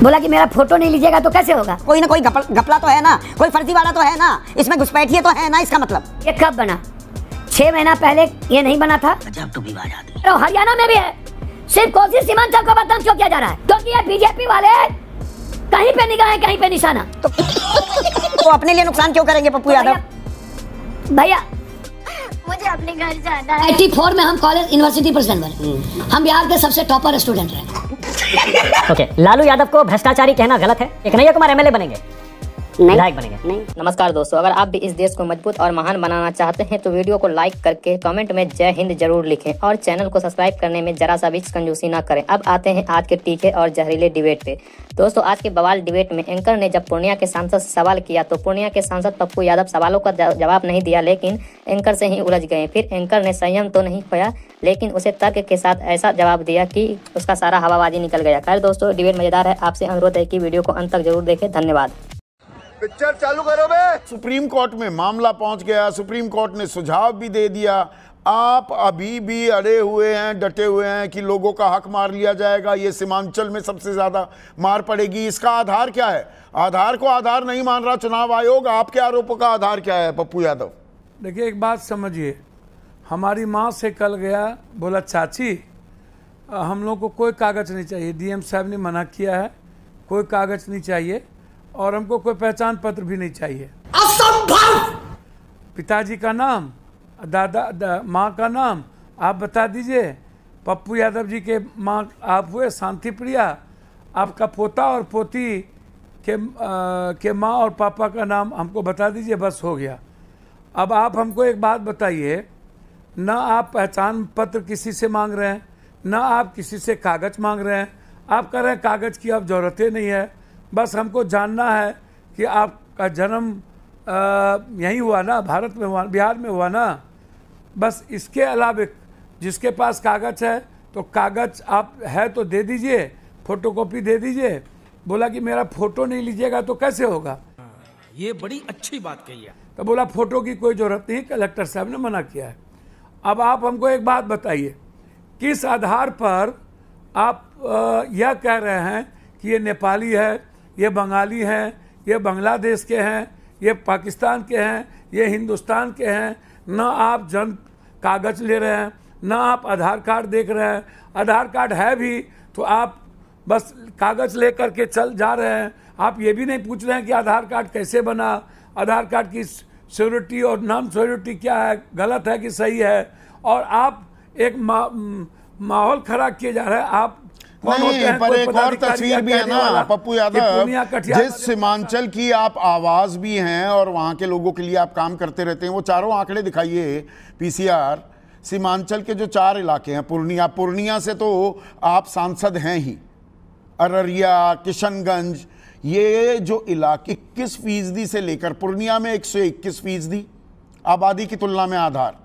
बोला कि मेरा फोटो नहीं लीजिएगा तो कैसे होगा? कोई ना कोई घपला तो है ना, कोई फर्जी वाला तो है ना, इसमें घुसपैठिए तो है ना, इसका मतलब। ये कब बना? 6 महीना पहले ये नहीं बना था। जब तो विवाद आदमी तो हरियाणा में भी है। सिर्फ कोशिश सीमांचल को बदनाम क्यों किया जा रहा है? क्योंकि ये बीजेपी वाले कहीं पे निगाह है, कहीं पे निशाना। तो अपने लिए नुकसान क्यों करेंगे पप्पू यादव? भैया मुझे अपने घर जाना है। 84 में हम कॉलेज यूनिवर्सिटी प्रेसिडेंट बने। हम बिहार के सबसे टॉपर स्टूडेंट रहे। ओके, लालू यादव को भ्रष्टाचारी कहना गलत है। कन्हैया कुमार एमएलए बनेंगे, विधायक बनेंगे। नहीं। नमस्कार दोस्तों, अगर आप भी इस देश को मजबूत और महान बनाना चाहते हैं तो वीडियो को लाइक करके कमेंट में जय हिंद जरूर लिखें और चैनल को सब्सक्राइब करने में जरा सा भी कंजूसी ना करें। अब आते हैं आज के तीखे और जहरीले डिबेट पे। दोस्तों, आज के बवाल डिबेट में एंकर ने जब पूर्णिया के सांसद से सवाल किया तो पूर्णिया के सांसद पप्पू यादव सवालों का जवाब नहीं दिया, लेकिन एंकर से ही उलझ गए। फिर एंकर ने संयम तो नहीं खोया, लेकिन उसे तर्क के साथ ऐसा जवाब दिया कि उसका सारा हवाबाजी निकल गया। खैर दोस्तों, डिबेट मजेदार है। आपसे अनुरोध है कि वीडियो को अंत तक जरूर देखें। धन्यवाद। पिक्चर चालू करो बे। सुप्रीम कोर्ट में मामला पहुंच गया, सुप्रीम कोर्ट ने सुझाव भी दे दिया। आप अभी भी अड़े हुए हैं, डटे हुए हैं कि लोगों का हक मार लिया जाएगा, ये सीमांचल में सबसे ज्यादा मार पड़ेगी। इसका आधार क्या है? आधार को आधार नहीं मान रहा चुनाव आयोग। आपके आरोपों का आधार क्या है पप्पू यादव? देखिए, एक बात समझिए, हमारी माँ से कल गया, बोला चाची हम लोग को कोई कागज नहीं चाहिए, डीएम साहब ने मना किया है, कोई कागज नहीं चाहिए और हमको कोई पहचान पत्र भी नहीं चाहिए। असंभव! पिताजी का नाम, माँ का नाम आप बता दीजिए। पप्पू यादव जी के माँ आप हुए शांति प्रिया, आपका पोता और पोती के माँ और पापा का नाम हमको बता दीजिए, बस हो गया। अब आप हमको एक बात बताइए, ना आप पहचान पत्र किसी से मांग रहे हैं, ना आप किसी से कागज मांग रहे हैं। आप कह रहे हैं कागज की अब ज़रूरत ही नहीं है, बस हमको जानना है कि आपका जन्म यहीं हुआ ना, भारत में हुआ, बिहार में हुआ ना, बस। इसके अलावा जिसके पास कागज है तो कागज आप है तो दे दीजिए, फोटोकॉपी दे दीजिए। बोला कि मेरा फोटो नहीं लीजिएगा तो कैसे होगा? ये बड़ी अच्छी बात कही है। तो बोला फोटो की कोई ज़रूरत नहीं, कलेक्टर साहब ने मना किया है। अब आप हमको एक बात बताइए, किस आधार पर आप यह कह रहे हैं कि ये नेपाली है, ये बंगाली हैं, ये बांग्लादेश के हैं, ये पाकिस्तान के हैं, ये हिंदुस्तान के हैं? ना आप जन्म कागज ले रहे हैं, ना आप आधार कार्ड देख रहे हैं। आधार कार्ड है भी तो आप बस कागज ले करके चल जा रहे हैं। आप ये भी नहीं पूछ रहे हैं कि आधार कार्ड कैसे बना, आधार कार्ड की सिक्योरिटी और नॉन सिक्योरिटी क्या है, गलत है कि सही है। और आप एक माहौल खराब किए जा रहे हैं। आप नहीं, पर एक और तस्वीर भी है ना पप्पू यादव, जिस सीमांचल की आप आवाज भी हैं और वहां के लोगों के लिए आप काम करते रहते हैं, वो चारों आंकड़े दिखाइए पीसीआर। सीमांचल के जो 4 इलाके हैं, पूर्णिया से तो आप सांसद हैं ही, अररिया, किशनगंज, ये जो इलाके 21% से लेकर पूर्णिया में 121% आबादी की तुलना में आधार,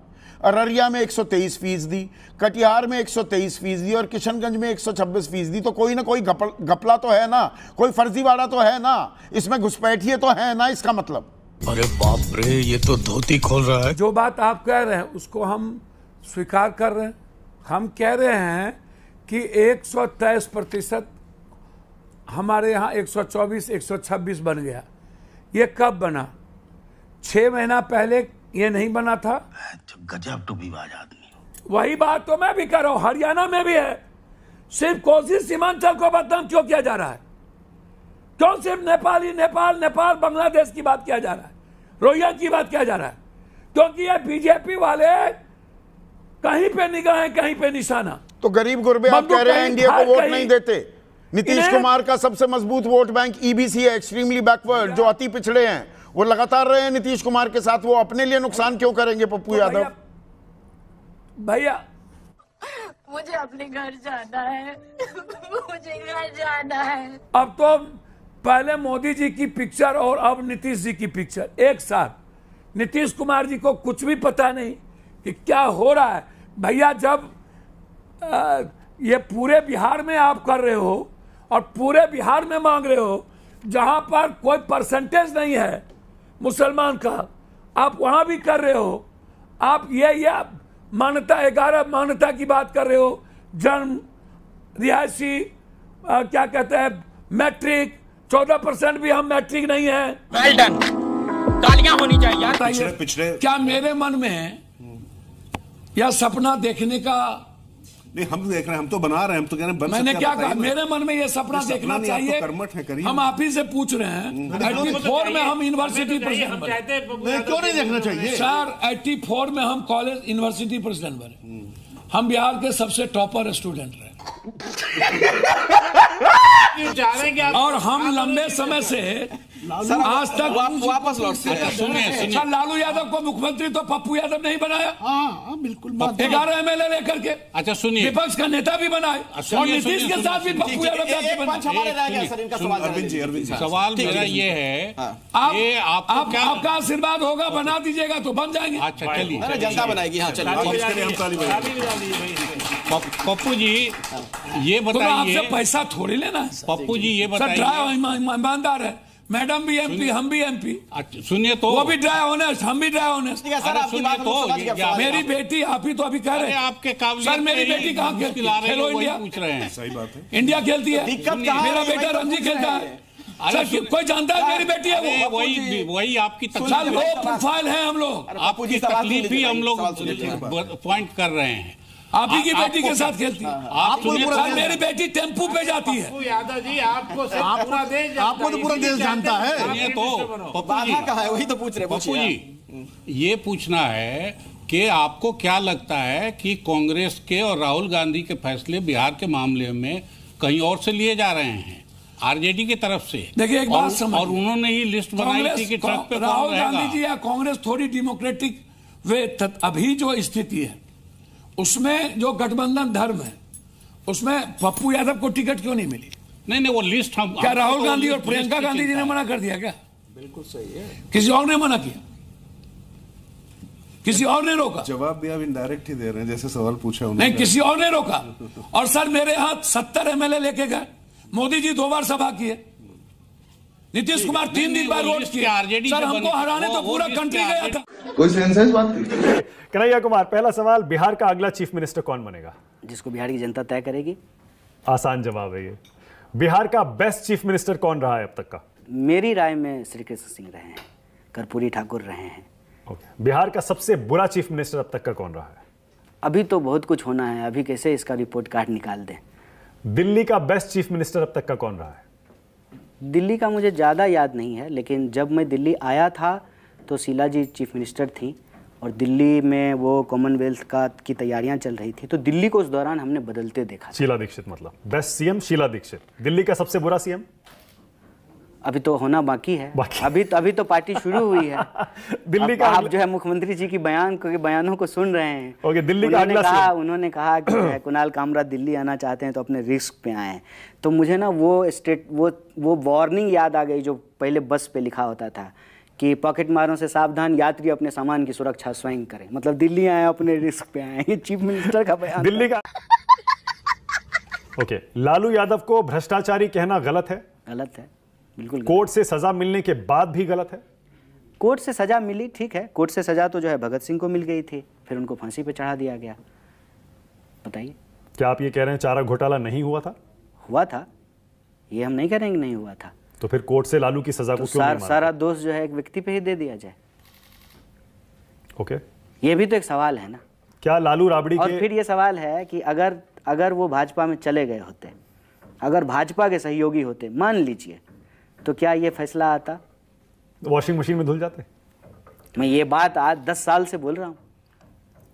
अररिया में 123%, कटिहार में 123% और किशनगंज में 126%। तो कोई ना कोई घपला तो है ना, कोई फर्जी वाला तो है ना, इसमें घुसपैठिए तो है ना, इसका मतलब। अरे बाप रे, ये तो धोती खोल रहा है। जो बात आप कह रहे हैं उसको हम स्वीकार कर रहे हैं। हम कह रहे हैं कि 123% हमारे यहाँ 124, 126 बन गया। ये कब बना? 6 महीना पहले ये नहीं बना था। गजब तो विवाद आदमी। वही बात तो मैं भी कह रहा हूं, हरियाणा में भी है। सिर्फ कोशिश सीमांचल को बदनाम क्यों किया जा रहा है? क्यों सिर्फ नेपाल बांग्लादेश की बात किया जा रहा है, रोहिंग्या की बात किया जा रहा है? क्योंकि ये बीजेपी वाले कहीं पे निगाह है, कहीं पे निशाना। तो गरीब गुरबे आप कह रहे हैं इंडिया को वोट नहीं देते। नीतीश कुमार का सबसे मजबूत वोट बैंक ईबीसी है, एक्सट्रीमली बैकवर्ड, जो अति पिछड़े हैं, वो लगातार रहे हैं नीतीश कुमार के साथ। वो अपने लिए नुकसान क्यों करेंगे पप्पू यादव? भैया मुझे अपने घर जाना है। मुझे घर जाना है। अब तो पहले मोदी जी की पिक्चर और अब नीतीश जी की पिक्चर एक साथ। नीतीश कुमार जी को कुछ भी पता नहीं कि क्या हो रहा है। भैया, जब ये पूरे बिहार में आप कर रहे हो और पूरे बिहार में मांग रहे हो, जहां पर कोई परसेंटेज नहीं है मुसलमान का, आप वहां भी कर रहे हो। आप ये मान्यता 11 मान्यता की बात कर रहे हो, जन्म, रिहायशी, क्या कहते हैं, मैट्रिक 14% भी हम मैट्रिक नहीं है। वेल डन, तालियां होनी चाहिए यार। पिछड़े क्या मेरे मन में यह सपना देखने का नहीं, हम देख रहे हैं, हम तो बना रहे हैं, हम तो कह रहे हैं मैंने क्या कहा, मेरे मन में ये सपना देखना चाहिए। हम आप ही से पूछ रहे हैं। 84 में हम यूनिवर्सिटी प्रेसिडेंट बने, क्यों नहीं देखना चाहिए सर? 84 में हम कॉलेज यूनिवर्सिटी प्रेसिडेंट बने, हम बिहार के सबसे टॉपर स्टूडेंट रहे और हम लंबे समय से आज तक वापस लौटते हैं। सुनिए, लालू यादव को मुख्यमंत्री तो पप्पू यादव नहीं बनाया। हाँ बिल्कुल, 11 MLA लेकर के। अच्छा सुनिए, विपक्ष का नेता भी बनाए और नीतीश के साथ भी पप्पू यादव सवाल मेरा ये है, आपका आशीर्वाद होगा, बना दीजिएगा तो बन जाएंगे। अच्छा चलिए, जनता बनाएगी। हाँ पप्पू जी ये बताइए, आपसे पैसा थोड़ी लेना है। पप्पू जी ये बताइए, ईमानदार है, मैडम भी MP, हम भी MP। अच्छा सुनिए, तो वो भी ड्राई ऑनेस्ट, हम भी ड्राई ऑनेस्ट। तो मेरी बेटी, आप ही तो अभी कह रहे हैं आपके काबिल, सर मेरी बेटी कहाँ खेलती है? खेलो इंडिया पूछ रहे हैं। सही बात है, इंडिया खेलती है, मेरा बेटा रणजी खेलता है। सर कोई जानता है मेरी बेटी है वो? वही आपकी सर लो प्रोफाइल है हम लोग, आपकी तकलीफ ही हम लोग पॉइंट कर रहे हैं। आप ही की बेटी के साथ खेलती है। आप सर मेरी बेटी टेम्पू पे जाती है। यादव जी, आपको पूरा देश, आपको तो पूरा देश जानता है। ये तो पप्पू जी कहा है, वही तो पूछ रहे। पप्पू जी ये पूछना है कि आपको क्या लगता है कि कांग्रेस के और राहुल गांधी के फैसले बिहार के मामले में कहीं और से लिए जा रहे हैं, RJD की तरफ से? देखिए एक बात समझ, और उन्होंने ही लिस्ट बनाई थी कि ट्रक पे राहुल गांधी जी या कांग्रेस थोड़ी डेमोक्रेटिक वे, अभी जो स्थिति है उसमें जो गठबंधन धर्म है उसमें पप्पू यादव को टिकट क्यों नहीं मिली? नहीं वो लिस्ट हम, क्या राहुल गांधी और प्रियंका गांधी जी ने मना कर दिया क्या? बिल्कुल सही है। किसी और ने मना किया? किसी और ने रोका? जवाब भी आप इनडायरेक्ट ही दे रहे हैं, जैसे सवाल पूछा उन्होंने। नहीं, किसी और ने रोका। और सर मेरे हाथ 70 MLA लेके गए, मोदी जी 2 बार सभा किए, नीतीश कुमार 3 दिन बाद वोट किए। सर हमको हराने तो पूरा कंट्री गया था। कोई सेंस है इस बात की? कन्हैया कुमार, पहला सवाल, बिहार का अगला चीफ मिनिस्टर कौन बनेगा? जिसको बिहार की जनता तय करेगी। आसान जवाब है ये। बिहार का बेस्ट चीफ मिनिस्टर कौन रहा है अब तक का? मेरी राय में श्री कृष्ण सिंह रहे हैं, कर्पूरी ठाकुर रहे हैं। ओके। बिहार का सबसे बुरा चीफ मिनिस्टर अब तक का कौन रहा है? अभी तो बहुत कुछ होना है, अभी कैसे इसका रिपोर्ट कार्ड निकाल दें। दिल्ली का बेस्ट चीफ मिनिस्टर अब तक का कौन रहा है? दिल्ली का मुझे ज़्यादा याद नहीं है, लेकिन जब मैं दिल्ली आया था तो शीला जी चीफ मिनिस्टर थी और दिल्ली में वो कॉमनवेल्थ की तैयारियां चल रही थी, तो दिल्ली को उस दौरान हमने बदलते देखा। शीला दीक्षित, मतलब बेस्ट सीएम शीला दीक्षित। दिल्ली का सबसे बुरा सीएम? अभी तो होना बाकी है। अभी तो पार्टी शुरू हुई है। दिल्ली का आप जो है मुख्यमंत्री जी की बयानों को सुन रहे हैं। ओके, दिल्ली का अगला उन्होंने कहा कि कुणाल कामरा दिल्ली आना चाहते हैं तो अपने रिस्क पे आए। तो मुझे ना वो वार्निंग याद आ गई जो पहले बस पे लिखा होता था कि पॉकेट मारों से सावधान, यात्री अपने सामान की सुरक्षा स्वयं करें। मतलब दिल्ली आए अपने रिस्क पे आए, ये चीफ मिनिस्टर का बयान। दिल्ली का ओके। लालू यादव को भ्रष्टाचारी कहना गलत है? गलत है, बिल्कुल। कोर्ट से सजा मिलने के बाद भी गलत है? कोर्ट से सजा मिली, ठीक है। कोर्ट से सजा तो जो है भगत सिंह को मिल गई थी, फिर उनको फांसी पे चढ़ा दिया गया। बताइए, क्या आप ये कह रहे हैं चारा घोटाला नहीं हुआ था? हुआ था, ये हम नहीं कह रहे हैं कि नहीं हुआ था। तो फिर कोर्ट से लालू की सजा को क्यों नहीं? सारा दोष जो है एक व्यक्ति पे ही दे दिया जाए। ओके, ये भी तो एक सवाल है ना। क्या लालू राबड़ी और फिर ये सवाल है कि अगर वो भाजपा में चले गए होते, अगर भाजपा के सहयोगी होते, मान लीजिए, तो क्या ये फैसला आता? वॉशिंग मशीन में धुल जाते। मैं ये बात आज 10 साल से बोल रहा हूं।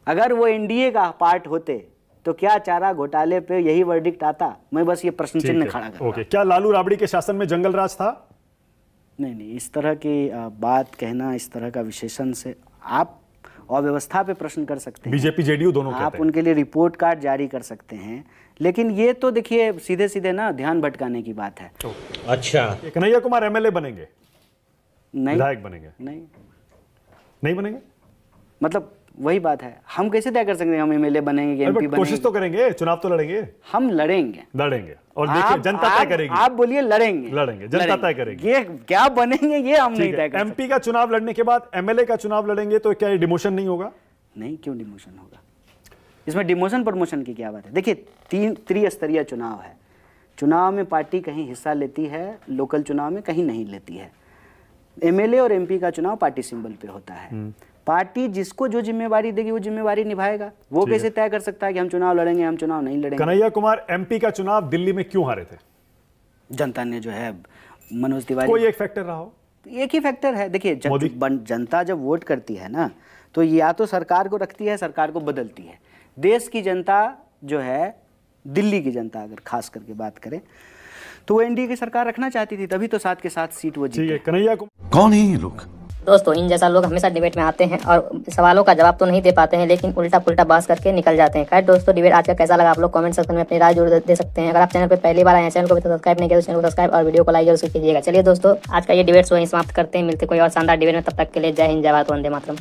अगर वो एनडीए का पार्ट होते तो क्या चारा घोटाले पे यही वर्डिक्ट आता? मैं बस ये प्रश्न चिन्ह खड़ा कर रहा हूं। ओके, क्या लालू राबड़ी के शासन में जंगल राज था? नहीं, इस तरह की बात कहना, इस तरह का विशेषण से आप अव्यवस्था पे प्रश्न कर सकते हैं। बीजेपी जेडीयू दोनों कहते हैं। आप उनके लिए रिपोर्ट कार्ड जारी कर सकते हैं, लेकिन ये तो देखिए सीधे सीधे ना ध्यान भटकाने की बात है। अच्छा, कन्हैया कुमार एमएलए बनेंगे? नहीं, विधायक बनेंगे? नहीं बनेंगे। मतलब वही बात है, हम कैसे तय कर सकते हैं हम एमएलए बनेंगे कि एमपी बनेंगे? कोशिश तो करेंगे, चुनाव तो लड़ेंगे। हम लड़ेंगे और देखिए जनता तय करेगी। आप बोलिए लड़ेंगे, जनता तय करेगी। ये क्या बनेंगे ये हम नहीं तय कर सकते। एमपी का चुनाव लड़ने के बाद एमएलए का चुनाव लड़ेंगे तो क्या डिमोशन नहीं होगा? नहीं, क्यों डिमोशन होगा? इसमें डिमोशन प्रमोशन की क्या बात है? देखिए, 3 त्रिस्तरीय चुनाव है। चुनाव में पार्टी कहीं हिस्सा लेती है, लोकल चुनाव में कहीं नहीं लेती है। एमएलए और एमपी का चुनाव पार्टी सिंबल पे होता है। पार्टी जिसको जो जिम्मेवारी देगी वो जिम्मेवारी निभाएगा। वो कैसे तय कर सकता है कि हम चुनाव लड़ेंगे, हम चुनाव नहीं लड़ेंगे? कन्हैया कुमार एमपी का चुनाव दिल्ली में क्यों हारे थे? जनता ने जो है मनोज तिवारी, कोई एक फैक्टर रहा हो? एक ही फैक्टर है। देखिए जनता जब वोट करती है ना, तो या तो सरकार को रखती है, सरकार को बदलती है। देश की जनता जो है, दिल्ली की जनता अगर खास करके बात करें, तो वो एनडीए की सरकार रखना चाहती थी, तभी तो 7 के 7 सीट वो जीते। कन्हैया कौन है ये लोग? दोस्तों, इन जैसा लोग हमेशा डिबेट में आते हैं और सवालों का जवाब तो नहीं दे पाते हैं, लेकिन उल्टा पुल्टा बहस करके निकल जाते हैं। खैर दोस्तों, डिबेट आज का कैसा लगा आप लोग कमेंट सेक्शन में अपनी राय जरूर दे सकते हैं। अगर आप चैनल पर पहली बार आए हैं, चैनल को भी सब्सक्राइब नहीं किया तो चैनल को सब्सक्राइब और वीडियो को लाइक जरूर कीजिएगा। चलिए दोस्तों, आज का ये डिबेट वहीं समाप्त करते हैं। मिलते कोई और शानदार डिबेट में, तब तक के लिए जय हिंद, जय भारत, वंदे मातरम।